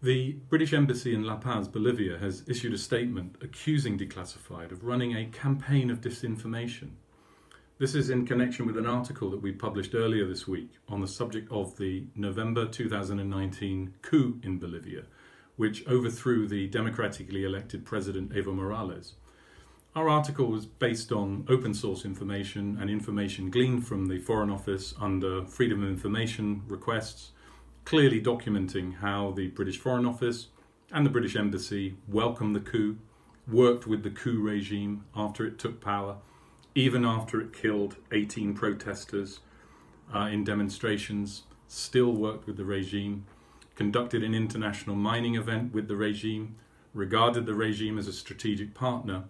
The British Embassy in La Paz, Bolivia, has issued a statement accusing Declassified of running a campaign of disinformation. This is in connection with an article that we published earlier this week on the subject of the November 2019 coup in Bolivia, which overthrew the democratically elected President Evo Morales. Our article was based on open source information and information gleaned from the Foreign Office under Freedom of Information requests, clearly documenting how the British Foreign Office and the British Embassy welcomed the coup, worked with the coup regime after it took power, even after it killed 18 protesters in demonstrations, still worked with the regime, conducted an international mining event with the regime, regarded the regime as a strategic partner.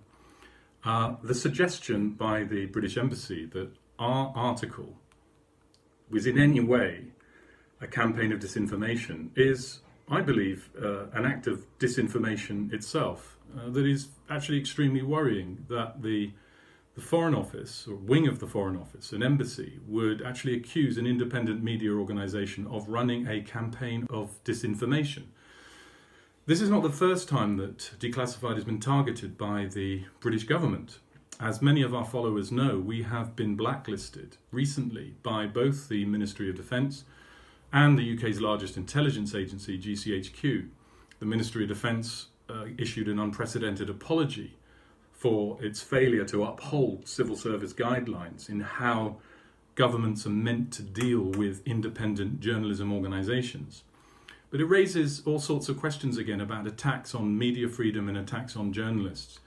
The suggestion by the British Embassy that our article was in any way a campaign of disinformation is, I believe, an act of disinformation itself that is actually extremely worrying, that the Foreign Office, or wing of the Foreign Office, an embassy, would actually accuse an independent media organisation of running a campaign of disinformation. This is not the first time that Declassified has been targeted by the British government. As many of our followers know, we have been blacklisted recently by both the Ministry of Defence and the UK's largest intelligence agency, GCHQ. The Ministry of Defence issued an unprecedented apology for its failure to uphold civil service guidelines in how governments are meant to deal with independent journalism organisations. But it raises all sorts of questions again about attacks on media freedom and attacks on journalists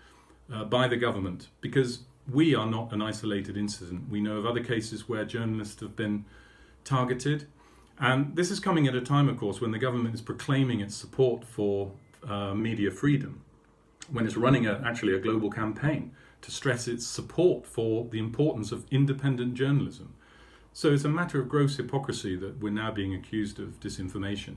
by the government, because we are not an isolated incident. We know of other cases where journalists have been targeted. And this is coming at a time, of course, when the government is proclaiming its support for media freedom, when it's running actually a global campaign to stress its support for the importance of independent journalism. So it's a matter of gross hypocrisy that we're now being accused of disinformation.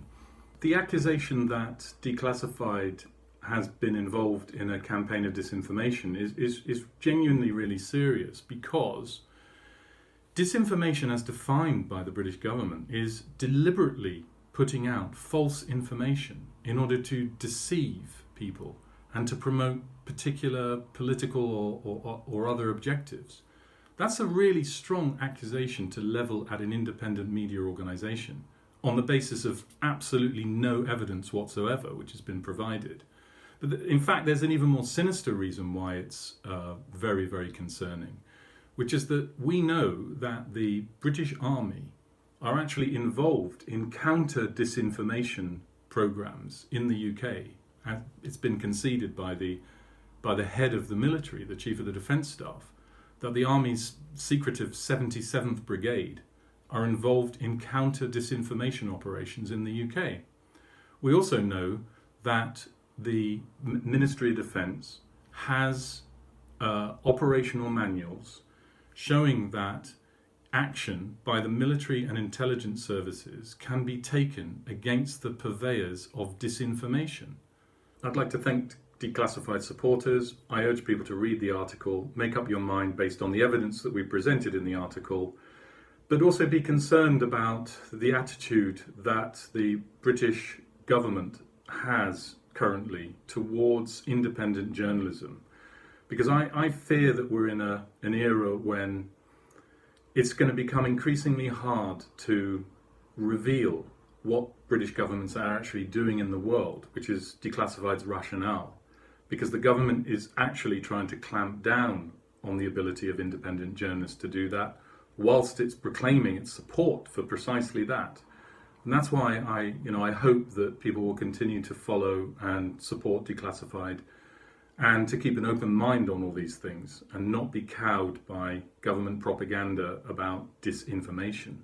The accusation that Declassified has been involved in a campaign of disinformation is genuinely really serious, because disinformation as defined by the British government is deliberately putting out false information in order to deceive people and to promote particular political or other objectives. That's a really strong accusation to level at an independent media organisation on the basis of absolutely no evidence whatsoever which has been provided. But in fact, there's an even more sinister reason why it's very, very concerning, which is that we know that the British Army are actually involved in counter-disinformation programs in the UK. It's been conceded by the head of the military, the Chief of the Defence Staff, that the Army's secretive 77th Brigade are involved in counter-disinformation operations in the UK. We also know that the Ministry of Defence has operational manuals showing that action by the military and intelligence services can be taken against the purveyors of disinformation. I'd like to thank Declassified supporters. I urge people to read the article, make up your mind based on the evidence that we presented in the article, but also be concerned about the attitude that the British government has currently towards independent journalism. Because I fear that we're in an era when it's going to become increasingly hard to reveal what British governments are actually doing in the world, which is Declassified's rationale. Because the government is actually trying to clamp down on the ability of independent journalists to do that, whilst it's proclaiming its support for precisely that. And that's why I hope that people will continue to follow and support Declassified, and to keep an open mind on all these things and not be cowed by government propaganda about disinformation.